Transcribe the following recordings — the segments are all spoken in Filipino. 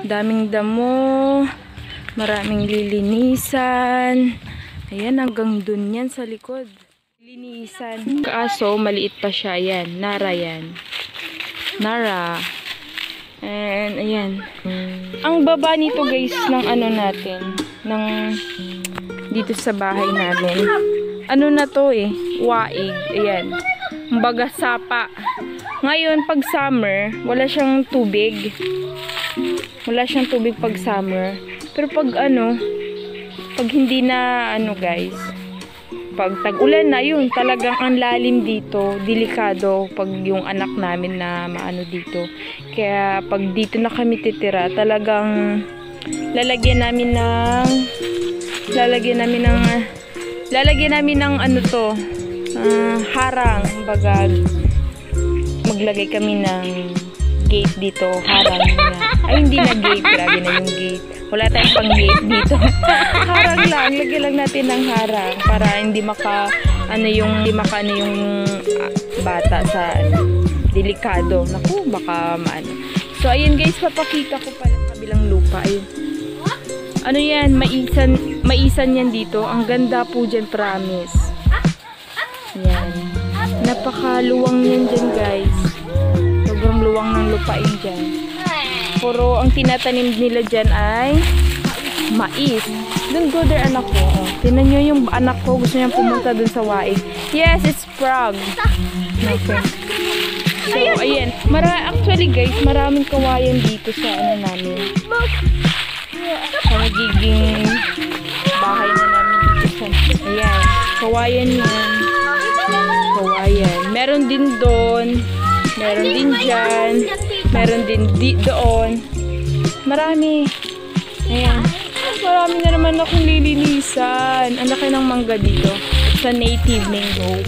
Daming damo. Maraming lilinisan. Ayan, hanggang dun yan sa likod. Linisan. Kaso, maliit pa siya. Ayan, Nara yan. Nara. And, ayan. Ang baba nito guys, ng ano natin. Ng, dito sa bahay namin. Ano na to eh? Waig. Ayan. Kumbaga sapa. Ngayon, pag summer, wala siyang tubig. Wala siyang tubig pag summer. Pero pag ano, pag hindi na ano guys, pag tag-ulan na yun, talagang ang lalim dito, delikado pag yung anak namin na maano dito. Kaya pag dito na kami titira, talagang lalagyan namin ng ano to, harang, baga maglagay kami ng gate dito, harang na. Ay, hindi na gate, grabe na yung gate. Wala tayong pang gate dito. Harang lang, lagyan lang natin ng harang para hindi maka yung bata sa delikado. Naku, baka maano. So ayun guys, papakita ko pala kabilang lupa. Ayun. Ano yan, maisan yan dito. Ang ganda po dyan, promise. Yan. Napakaluwang yan dyan guys. Sobrang luwang ng lupain dyan. Puro ang tinatanim nila dyan ay mais. Don't go there, anak ko. Oh, tinan nyo yung anak ko. Gusto niya pumunta dun sa waig. Yes, it's frog. Okay. So, ayan. Actually guys, maraming kawayan dito sa ano namin. Sa magiging bahay na namin dito sa... Ayan. Kawayan yan. Kawayan. Meron din doon. Meron din dyan. Meron din doon. Marami. Ayan. Marami na naman akong lilinisan. Ang laki ng mangga dito. Sa native mango.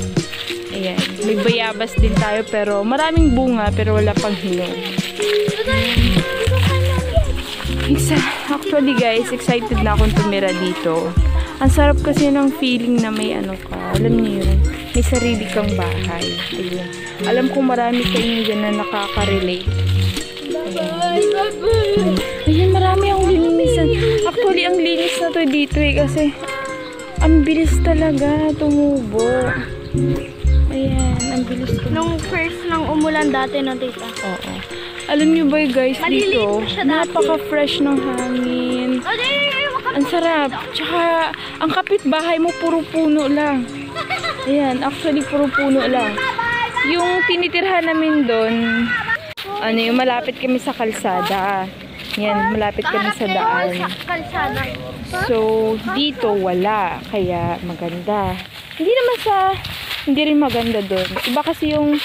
Ayan. May bayabas din tayo pero maraming bunga pero wala pang hinog. Actually guys, excited na akong tumira dito. Ang sarap kasi ng feeling na may ano ka. Alam niyo yun. May sarili kang bahay. Ayun. Alam ko marami kayo dyan na nakaka-relate. Ayan, marami akong linisan. Actually, ang linis na to dito eh. Kasi, ang bilis talaga tumubo. Ayan, ang bilis tumubo. Nung first nang umulan dati na tita. Oo. Alam nyo ba guys, dito, napaka-fresh ng hangin. Ang sarap. Tsaka, ang kapitbahay mo, puro puno lang. Ayan, actually, puro puno lang. Yung tinitirhan namin doon, ano yung malapit kami sa kalsada. Yan, malapit kami sa daan. So, dito wala. Kaya maganda. Hindi rin maganda doon. Iba kasi yung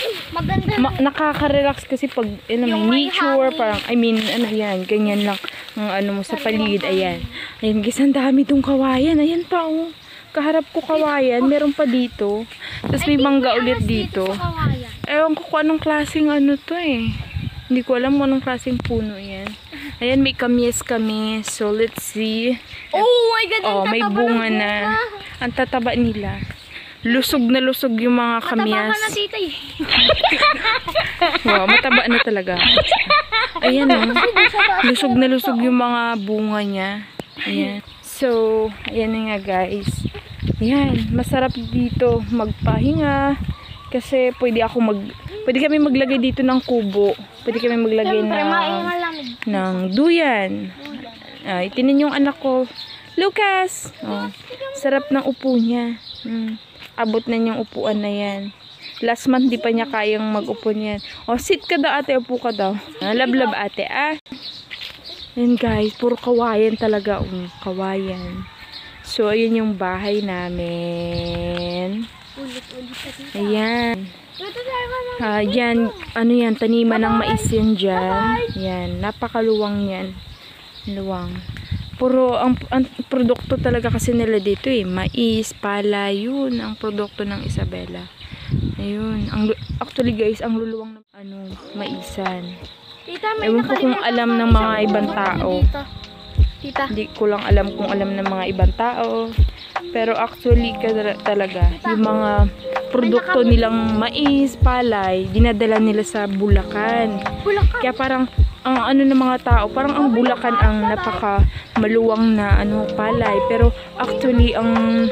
nakaka-relax kasi pag may nature, parang, ano yan, ganyan lang ang ano mo sa paligid. Ayan. Ayan guys, ang dami itong kawayan. Ayan pa oh. Kaharap ko kawayan, meron pa dito. Tapos may mangga ulit dito. Ewan ko kung anong klaseng ano to eh. Hindi ko alam kung anong klaseng puno yan. Ayan, may kamis. So, let's see. Oh my God! Oh, may bunga na. Ang tataba nila. Lusog na lusog yung mga kamias. Mataba ka na tita eh. Wow, mataba na talaga. Ayan oh. Lusog na lusog yung mga bunga niya. Ayan. So, ayan nga guys. Ayan, masarap dito magpahinga. Kasi pwede kami maglagay dito ng kubo. Pwede kami maglagay ng duyan. Itinin yung anak ko. Lucas! Oh, sarap ng upo niya. Abot na niyang upuan na yan. Last month, di pa niya kayang mag-upo niyan. Oh, sit ka daw ate, upo ka daw. Lablab ate, ah. Ayan guys, puro kawayan talaga. Kawayan. So, ayun yung bahay namin. Ayan. Yan, ano yan, taniman ng mais yan dyan. Yan, napakaluwang yan. Luwang. Puro, ang produkto talaga kasi nila dito eh. Mais, pala, yun ang produkto ng Isabela. Ayun. Actually guys, ang luluwang ng maisan. Ewan ko kung alam ng mga ibang tao. Hindi ko lang alam kung alam ng mga ibang tao. Pero actually talaga, yung mga produkto nilang mais, palay, dinadala nila sa Bulacan. Kaya parang ang ano ng mga tao, parang ang Bulacan ang napaka maluwang na palay. Pero actually, ang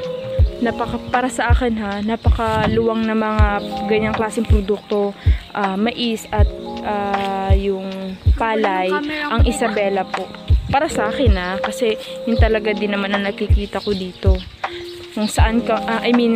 para sa akin napakaluwang na mga ganyang klaseng produkto, mais at yung palay, ang Isabela po. Para sa akin kasi yun talaga din naman ang nakikita ko dito. Kung saan ka,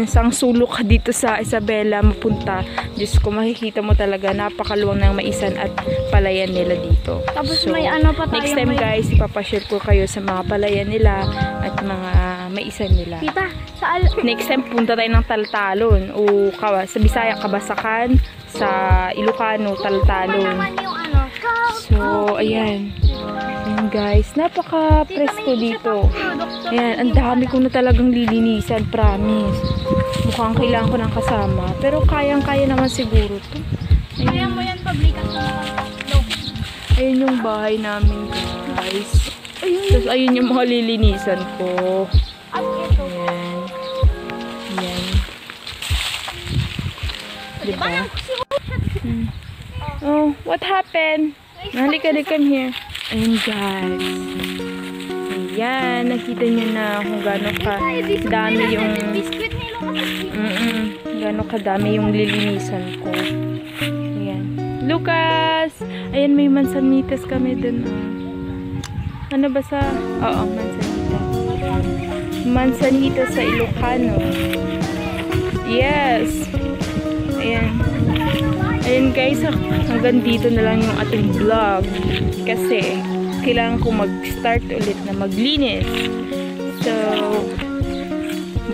sang sulok ka dito sa Isabela mapunta, Diyos ko, makikita mo talaga napakaluwang ng maisan at palayan nila dito. Tapos So, may ano pa tayo. next time guys, ipapashare ko kayo sa mga palayan nila at mga maisan nila. Tita, sa Next time, punta tayo ng Taltalon o sa Bisaya, Kabasakan, sa Ilocano, Taltalon. naman yung ano. So, ayan. Ayan guys, napaka-presko dito. Ayan, ang dami ko na talagang lilinisan, promise. Mukhang kailangan ko ng kasama. Pero kayang-kaya naman siguro to. Kaya mo yan, pablikan sa Ayan yung bahay namin guys. Tapos ayun yung mga lilinisan ko. At ito. Ayan. Ayan. Diba? Oh, what happened? Halika, come here. Ayan guys. Ayan, nakita nyo na kung gano'n dami yung Biscuit ni Lucas. gano'n kadami yung lilinisan ko. Ayan. Lucas! Ayan, may mansanitas kami dun. Ano ba sa... Oo, mansanitas. Mansanitas sa Ilocano. Yes! Ayan. Ayan guys, hanggang dito na lang yung ating vlog. Kasi, kailangan ko mag-start ulit na maglinis. So,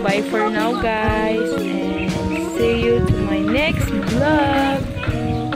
bye for now guys. And see you to my next vlog.